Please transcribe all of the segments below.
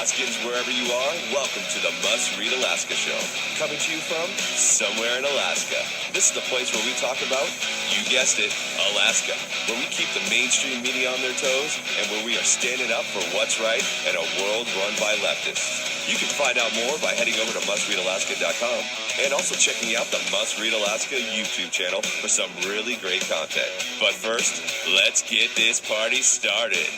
Alaskans, wherever you are, welcome to the Must Read Alaska Show. Coming to you from somewhere in Alaska. This is the place where we talk about, you guessed it, Alaska. Where we keep the mainstream media on their toes and where we are standing up for what's right in a world run by leftists. You can find out more by heading over to mustreadalaska.com and also checking out the Must Read Alaska YouTube channel for some really great content. But first, let's get this party started.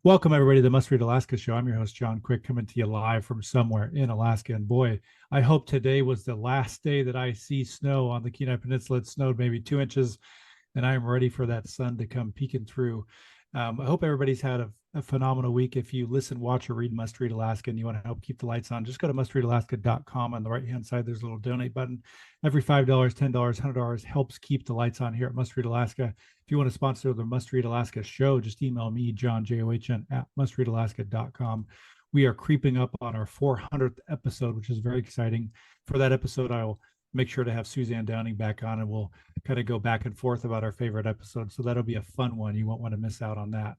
Welcome, everybody, to the Must Read Alaska Show. I'm your host, John Quick, coming to you live from somewhere in Alaska. And boy, I hope today was the last day that I see snow on the Kenai Peninsula. It snowed maybe 2 inches, and I am ready for that sun to come peeking through. I hope everybody's had a phenomenal week. If you listen, watch, or read Must Read Alaska and you want to help keep the lights on, just go to mustreadalaska.com. On the right-hand side, there's a little donate button. Every $5, $10, $100 helps keep the lights on here at Must Read Alaska. If you want to sponsor the Must Read Alaska show, just email me, John, John, at mustreadalaska.com. We are creeping up on our 400th episode, which is very exciting. For that episode, I will make sure to have Suzanne Downing back on, and we'll kind of go back and forth about our favorite episodes. So that'll be a fun one. You won't want to miss out on that.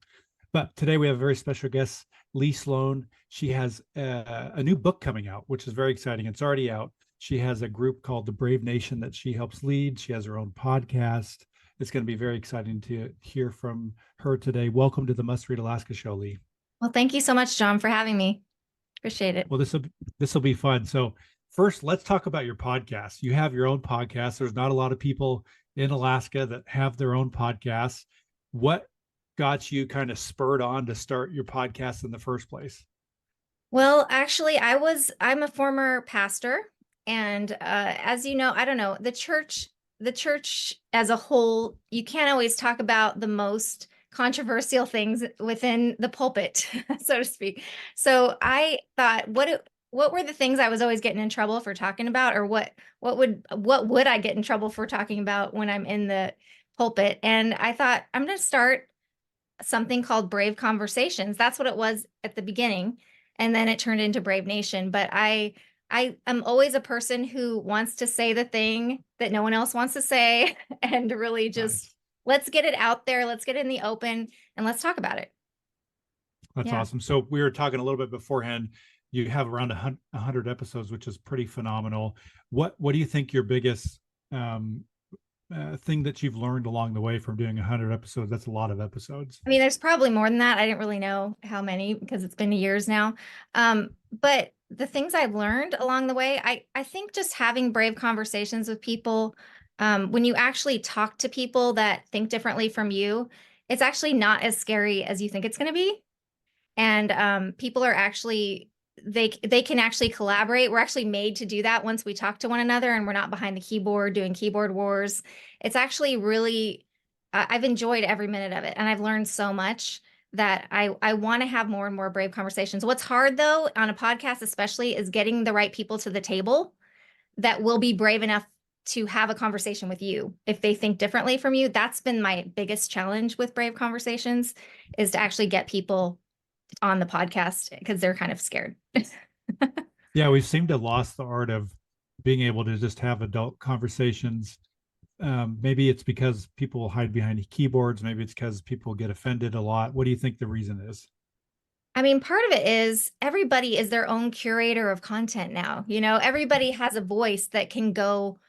But today we have a very special guest, Leigh Sloan. She has a new book coming out, which is very exciting. It's already out. She has a group called The Brave Nation that she helps lead. She has her own podcast. It's going to be very exciting to hear from her today. Welcome to the Must Read Alaska Show, Leigh. Well, thank you so much, John, for having me. Appreciate it. Well, this will be fun. So first, let's talk about your podcast. You have your own podcast. There's not a lot of people in Alaska that have their own podcasts. What got you kind of spurred on to start your podcast in the first place? Well, actually, I'm a former pastor, and as you know, I don't know, the church as a whole, you can't always talk about the most controversial things within the pulpit, so to speak. So I thought, what were the things I was always getting in trouble for talking about, or what would I get in trouble for talking about when I'm in the pulpit? And I thought, I'm going to start something called Brave Conversations. That's what it was at the beginning. And then it turned into Brave Nation. But I am always a person who wants to say the thing that no one else wants to say, and really just Let's get it out there. Let's get it in the open and let's talk about it. That's awesome. So we were talking a little bit beforehand. You have around 100 episodes, which is pretty phenomenal. What do you think your biggest thing that you've learned along the way from doing 100 episodes? That's a lot of episodes. I mean, there's probably more than that. I didn't really know how many because it's been years now. But the things I've learned along the way, I think just having brave conversations with people, when you actually talk to people that think differently from you, it's actually not as scary as you think it's going to be. And people are actually, they can actually collaborate. We're actually made to do that once we talk to one another and we're not behind the keyboard doing keyboard wars. It's actually really, I've enjoyed every minute of it. And I've learned so much that I want to have more and more brave conversations. What's hard though, on a podcast especially, is getting the right people to the table that will be brave enough to have a conversation with you if they think differently from you. That's been my biggest challenge with Brave Conversations, is to actually get people on the podcast because they're kind of scared. Yeah, we seem to have lost the art of being able to just have adult conversations. Maybe it's because people hide behind keyboards. Maybe it's because people get offended a lot. What do you think the reason is? I mean, part of it is everybody is their own curator of content now. You know, everybody has a voice that can go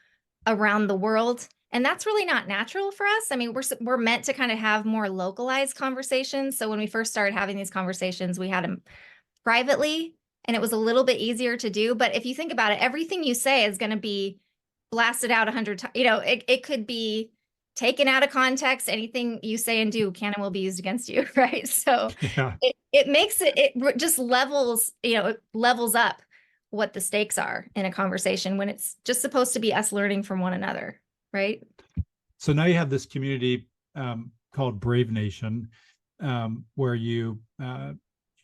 around the world. And that's really not natural for us. I mean, we're meant to kind of have more localized conversations. So when we first started having these conversations, we had them privately, and it was a little bit easier to do. But if you think about it, everything you say is going to be blasted out 100 times. You know, it could be taken out of context. Anything you say and do can and will be used against you, right? So Yeah. it makes it just levels, it levels up what the stakes are in a conversation when it's just supposed to be us learning from one another, right? So now you have this community called Brave Nation, where you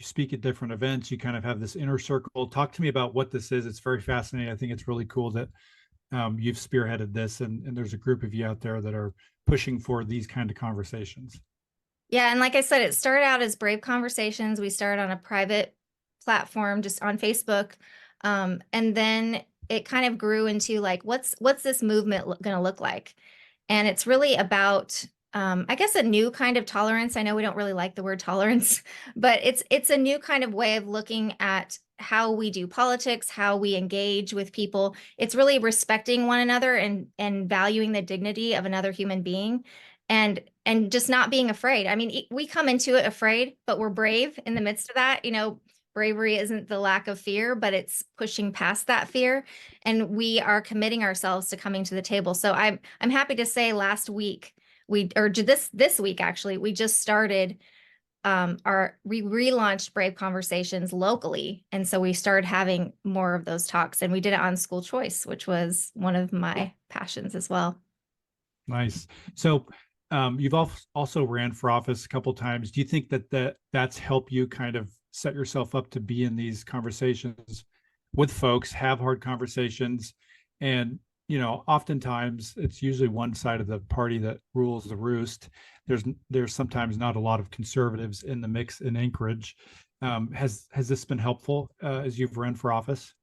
speak at different events. You kind of have this inner circle. Talk to me about what this is. It's very fascinating. I think it's really cool that you've spearheaded this, and there's a group of you out there that are pushing for these kind of conversations. Yeah, and like I said, it started out as Brave Conversations. We started on a private platform just on Facebook. And then it kind of grew into like, what's this movement going to look like? And it's really about I guess a new kind of tolerance. I know we don't really like the word tolerance, but it's a new kind of way of looking at how we do politics, how we engage with people. It's really respecting one another and valuing the dignity of another human being and just not being afraid. I mean, we come into it afraid, but we're brave in the midst of that. You know, bravery isn't the lack of fear, but it's pushing past that fear. And we are committing ourselves to coming to the table. So I'm happy to say last week this week actually, we just started we relaunched Brave Conversations locally. And so we started having more of those talks, and we did it on school choice, which was one of my passions as well. Nice. So you've also ran for office a couple times. Do you think that's helped you kind of set yourself up to be in these conversations with folks, have hard conversations? And, you know, oftentimes it's usually one side of the party that rules the roost. There's sometimes not a lot of conservatives in the mix in Anchorage. Has this been helpful as you've run for office?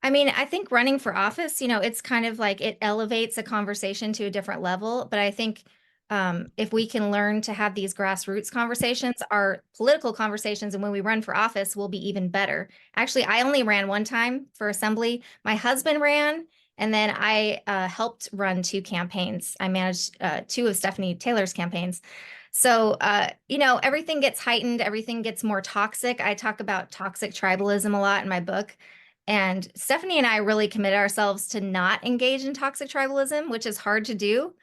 I mean, I think running for office, you know, it's kind of like it elevates a conversation to a different level. But I think if we can learn to have these grassroots conversations, our political conversations, and when we run for office, will be even better. Actually, I only ran one time for assembly. My husband ran, and then I helped run 2 campaigns. I managed 2 of Stephanie Taylor's campaigns. So, you know, everything gets heightened, everything gets more toxic. I talk about toxic tribalism a lot in my book. And Stephanie and I really committed ourselves to not engage in toxic tribalism, which is hard to do,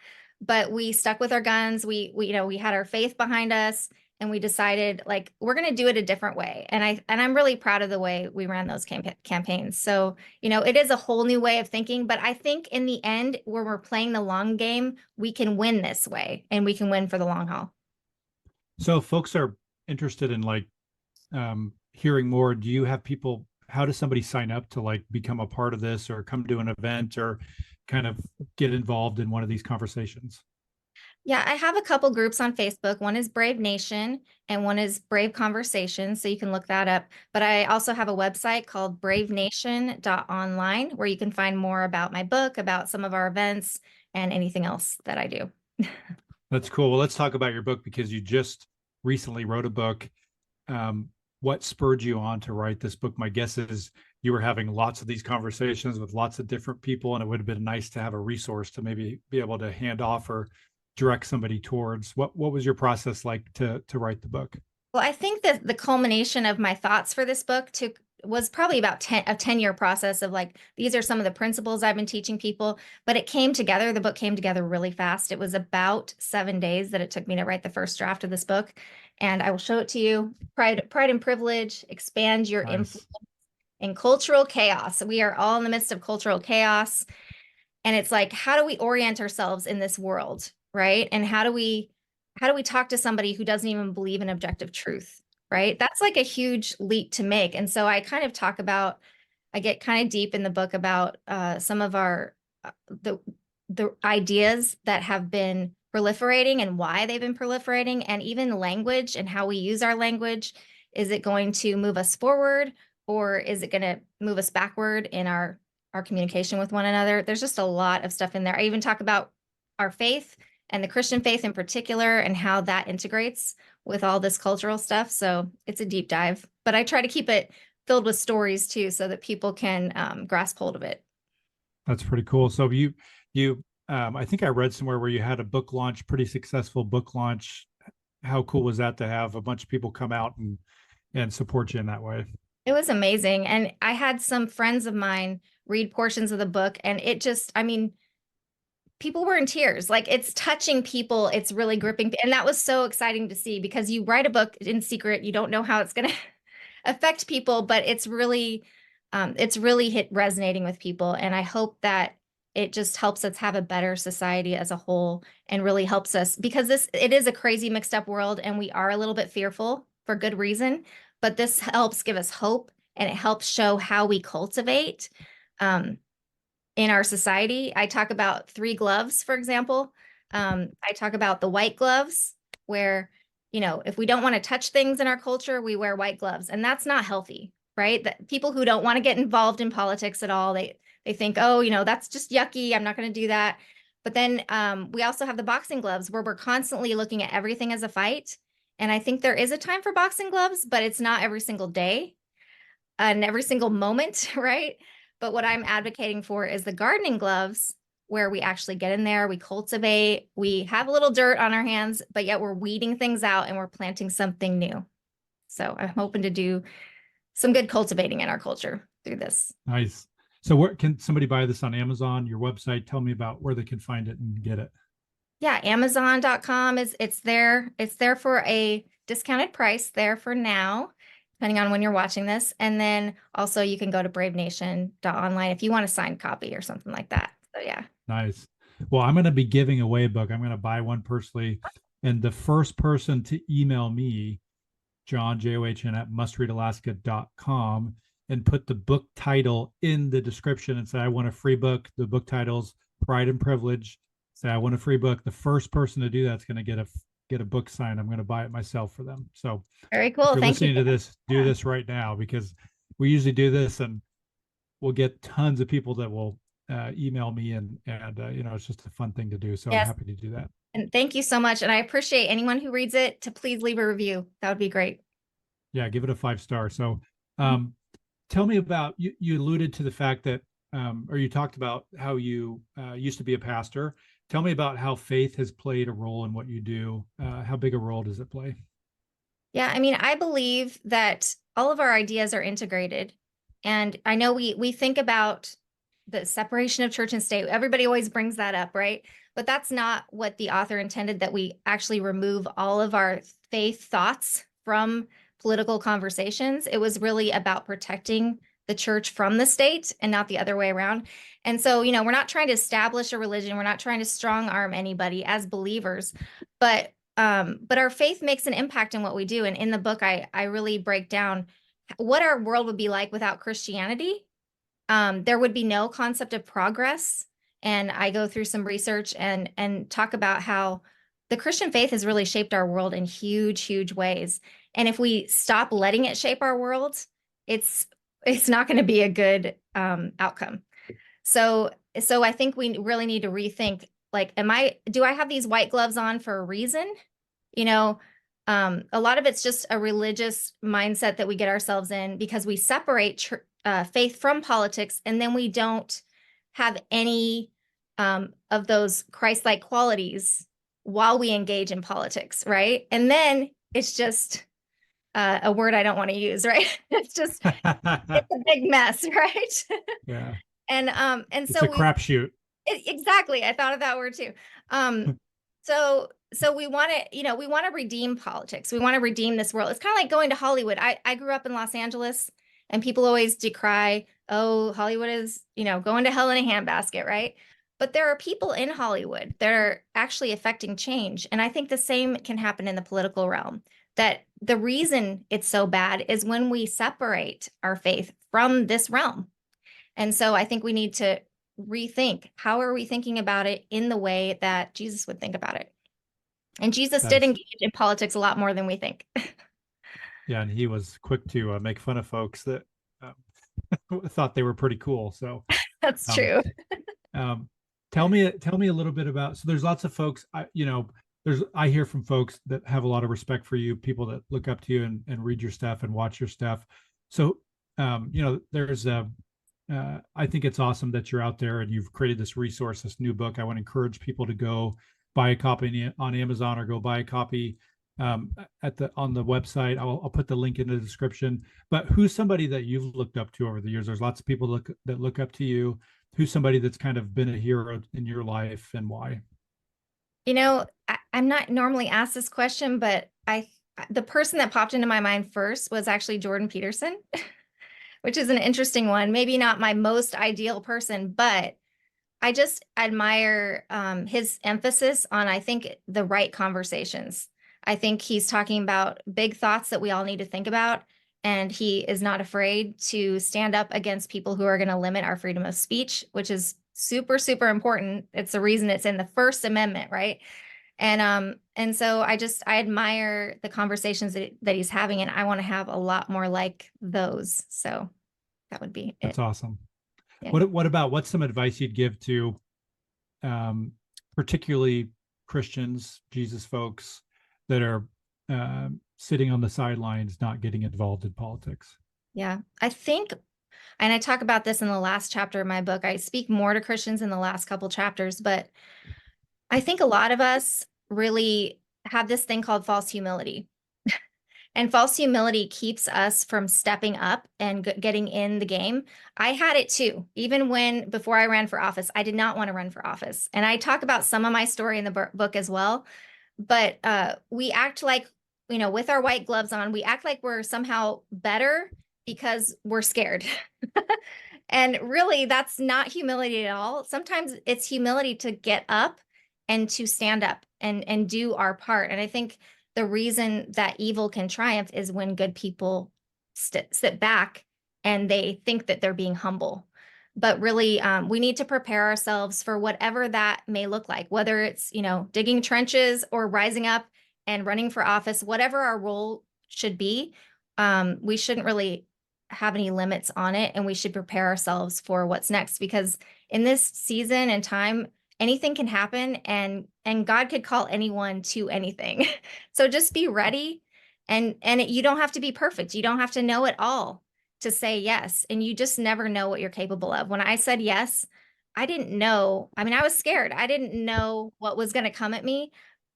but we stuck with our guns. We you know, we had our faith behind us, and we decided like we're going to do it a different way. And I'm really proud of the way we ran those campaigns. So, you know, it is a whole new way of thinking, but I think in the end, when we're playing the long game, we can win this way, and we can win for the long haul. So if folks are interested in like hearing more, do you have people, how does somebody sign up to like become a part of this or come to an event or kind of get involved in one of these conversations? Yeah, I have a couple groups on Facebook. One is Brave Nation and one is Brave Conversations. So you can look that up. But I also have a website called bravenation.online where you can find more about my book, about some of our events, and anything else that I do. That's cool. Well, let's talk about your book because you just recently wrote a book. What spurred you on to write this book? My guess is you were having lots of these conversations with lots of different people, and it would have been nice to have a resource to maybe be able to hand off or direct somebody towards. What was your process like to write the book? Well, I think that the culmination of my thoughts for this book was probably about a 10-year process of like, these are some of the principles I've been teaching people, but it came together. The book came together really fast. It was about 7 days that it took me to write the first draft of this book. And I will show it to you. Pride and Privilege, Expand Your Influence in Cultural Chaos. We are all in the midst of cultural chaos. And it's like, how do we orient ourselves in this world, right? And how do we talk to somebody who doesn't even believe in objective truth, right? That's like a huge leap to make. And so I get kind of deep in the book about some of our the ideas that have been proliferating and why they've been proliferating, and even language and how we use our language. Is it going to move us forward, or is it going to move us backward in our communication with one another? There's just a lot of stuff in there. I even talk about our faith and the Christian faith in particular, and how that integrates with all this cultural stuff. So it's a deep dive, but I try to keep it filled with stories too, so that people can grasp hold of it. That's pretty cool. So I think I read somewhere where you had a book launch, pretty successful book launch. How cool was that to have a bunch of people come out and support you in that way? It was amazing. And I had some friends of mine read portions of the book, and it just, I mean, people were in tears. Like, it's touching people. It's really gripping. And that was so exciting to see, because you write a book in secret. You don't know how it's going to affect people, but it's really resonating with people. And I hope that it just helps us have a better society as a whole, and really helps us, because it is a crazy mixed up world, and we are a little bit fearful for good reason, but this helps give us hope, and it helps show how we cultivate in our society. I talk about 3 gloves, for example. I talk about the white gloves, where, you know, if we don't want to touch things in our culture, we wear white gloves, and that's not healthy, right? That people who don't want to get involved in politics at all, they think, oh, you know, that's just yucky, I'm not going to do that. But then we also have the boxing gloves where we're constantly looking at everything as a fight. And I think there is a time for boxing gloves, but it's not every single day and every single moment, right? But what I'm advocating for is the gardening gloves where we actually get in there, we cultivate, we have a little dirt on our hands, but yet we're weeding things out and we're planting something new. So I'm hoping to do some good cultivating in our culture through this. Nice. So where can somebody buy this on Amazon, your website? Tell me about where they can find it and get it. Yeah, Amazon.com it's there. It's there for a discounted price there for now, depending on when you're watching this. And then also you can go to bravenation.online if you want a signed copy or something like that. So yeah. Nice. Well, I'm going to be giving away a book. I'm going to buy one personally. And the first person to email me, John, JOHN at mustreadalaska.com, and put the book title in the description and say, I want a free book. The book title's Pride and Privilege. Say, I want a free book. The first person to do that's going to get a book signed. I'm going to buy it myself for them. So Very cool. if you're Thank you. listening to this, do this right now, because we usually do this and we'll get tons of people that will email me and it's just a fun thing to do. So Yes. I'm happy to do that. And thank you so much. And I appreciate anyone who reads it to please leave a review. That would be great. Yeah, give it a 5-star. So tell me about, you alluded to the fact that, or you talked about how you used to be a pastor. Tell me about how faith has played a role in what you do. How big a role does it play? Yeah, I mean, I believe that all of our ideas are integrated. And I know we think about the separation of church and state. Everybody always brings that up, right? But that's not what the author intended, that we actually remove all of our faith thoughts from political conversations. It was really about protecting the church from the state and not the other way around. And so, we're not trying to establish a religion. We're not trying to strong arm anybody as believers, but our faith makes an impact in what we do. And in the book, I really break down what our world would be like without Christianity. There would be no concept of progress. And I go through some research and talk about how the Christian faith has really shaped our world in huge, huge ways. And if we stop letting it shape our world, it's not going to be a good outcome. So I think we really need to rethink, like, do I have these white gloves on for a reason? A lot of it's just a religious mindset that we get ourselves in because we separate faith from politics, and then we don't have any of those Christ-like qualities while we engage in politics, right? And then it's just a word I don't want to use, right? It's a big mess, right? Yeah. And It's so a crapshoot. Exactly. I thought of that word too. So we want to, we want to redeem politics. We want to redeem this world. It's kind of like going to Hollywood. I grew up in Los Angeles, and people always decry, oh, Hollywood is, going to hell in a handbasket, right? But there are people in Hollywood that are actually affecting change. And I think the same can happen in the political realm, that the reason it's so bad is when we separate our faith from this realm. And so I think we need to rethink, how are we thinking about it in the way that Jesus would think about it? And Jesus did engage in politics a lot more than we think. Yeah, and he was quick to make fun of folks that thought they were pretty cool. So that's true. Tell me a little bit about. So there's lots of folks. I hear from folks that have a lot of respect for you, people that look up to you and read your stuff and watch your stuff. So there's I think it's awesome that you're out there and you've created this resource, this new book. I want to encourage people to go buy a copy on Amazon or go buy a copy on the website. I'll put the link in the description. But who's somebody that you've looked up to over the years? There's lots of people that look up to you. Who's somebody that's kind of been a hero in your life, and why? I'm not normally asked this question, but the person that popped into my mind first was actually Jordan Peterson, which is an interesting one. Maybe not my most ideal person, but I just admire his emphasis on, I think, the right conversations. I think he's talking about big thoughts that we all need to think about, and he is not afraid to stand up against people who are going to limit our freedom of speech, which is super, super important. It's the reason it's in the First Amendment, right? And so I admire the conversations that he's having, and I want to have a lot more like those. So that would be it. That's awesome. Yeah. What's some advice you'd give to particularly Christians, Jesus folks that are sitting on the sidelines, not getting involved in politics? Yeah, I think, and I talk about this in the last chapter of my book. I speak more to Christians in the last couple chapters, but I think a lot of us really have this thing called false humility. And false humility keeps us from stepping up and getting in the game. I had it too. Even before I ran for office, I did not want to run for office. And I talk about some of my story in the book as well. But we act like, with our white gloves on, we act like we're somehow better because we're scared. And really, that's not humility at all. Sometimes it's humility to get up and to stand up and do our part. And I think the reason that evil can triumph is when good people sit back and they think that they're being humble. But really, we need to prepare ourselves for whatever that may look like, whether it's, digging trenches or rising up and running for office, whatever our role should be. We shouldn't really have any limits on it, and we should prepare ourselves for what's next, because in this season and time, anything can happen, and God could call anyone to anything. So just be ready, and you don't have to be perfect. You don't have to know it all to say yes, and you just never know what you're capable of. When I said yes, I didn't know. I mean, I was scared. I didn't know what was going to come at me,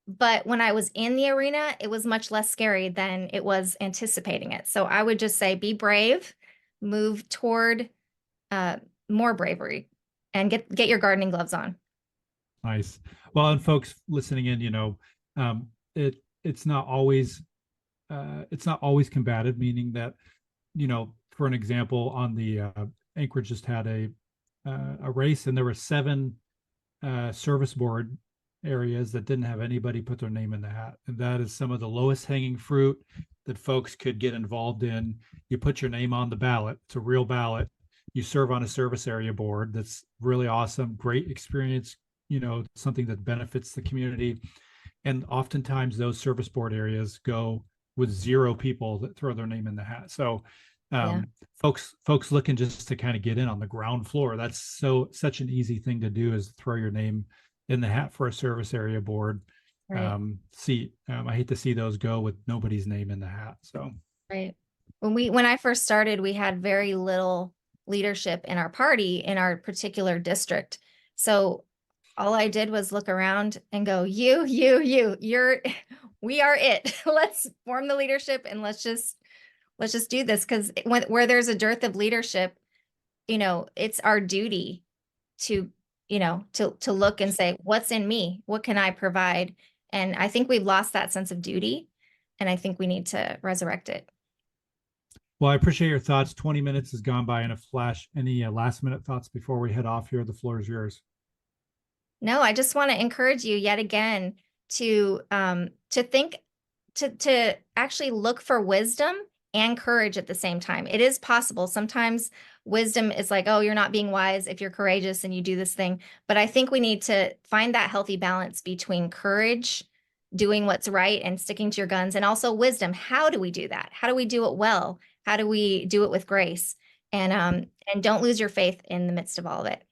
but when I was in the arena, it was much less scary than it was anticipating it. So I would just say, be brave, move toward more bravery, and get your gardening gloves on. Nice. Well, and folks listening in, it's not always combative, meaning that, for an example, on the Anchorage just had a race, and there were 7 service board areas that didn't have anybody put their name in the hat. And that is some of the lowest hanging fruit that folks could get involved in. You put your name on the ballot. It's a real ballot. You serve on a service area board. That's really awesome. Great experience, something that benefits the community. And oftentimes those service board areas go with 0 people that throw their name in the hat. So folks looking just to kind of get in on the ground floor, that's such an easy thing to do, is throw your name in the hat for a service area board seat. I hate to see those go with nobody's name in the hat. So right. When I first started, we had very little leadership in our party in our particular district. So all I did was look around and go, we are it. Let's form the leadership, and let's just do this. Because where there's a dearth of leadership, it's our duty to look and say, what's in me? What can I provide? And I think we've lost that sense of duty, and I think we need to resurrect it. Well, I appreciate your thoughts. 20 minutes has gone by in a flash. Any last minute thoughts before we head off here? The floor is yours. No, I just want to encourage you yet again to think, to actually look for wisdom and courage at the same time. It is possible. Sometimes wisdom is like, oh, you're not being wise if you're courageous and you do this thing. But I think we need to find that healthy balance between courage, doing what's right and sticking to your guns, and also wisdom. How do we do that? How do we do it well? How do we do it with grace? And don't lose your faith in the midst of all of it.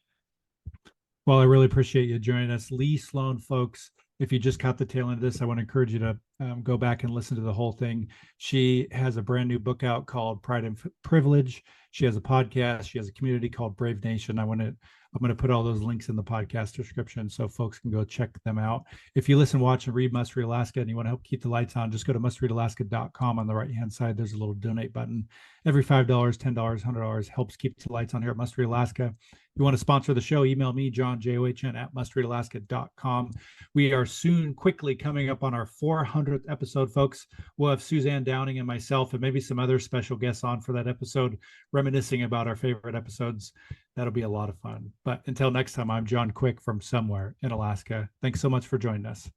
Well, I really appreciate you joining us. Leigh Sloan, folks, if you just caught the tail end of this, I want to encourage you to go back and listen to the whole thing. She has a brand new book out called Pride and Privilege. She has a podcast. She has a community called Brave Nation. I'm going to put all those links in the podcast description so folks can go check them out. If you listen, watch, and read Must Read Alaska, and you want to help keep the lights on, just go to mustreadalaska.com. On the right-hand side, there's a little donate button. Every $5, $10, $100 helps keep the lights on here at Must Read Alaska. If you want to sponsor the show, email me, John, JOHN, at mustreadalaska.com. We are quickly coming up on our 400th episode, folks. We'll have Suzanne Downing and myself and maybe some other special guests on for that episode, reminiscing about our favorite episodes. That'll be a lot of fun. But until next time, I'm John Quick from somewhere in Alaska. Thanks so much for joining us.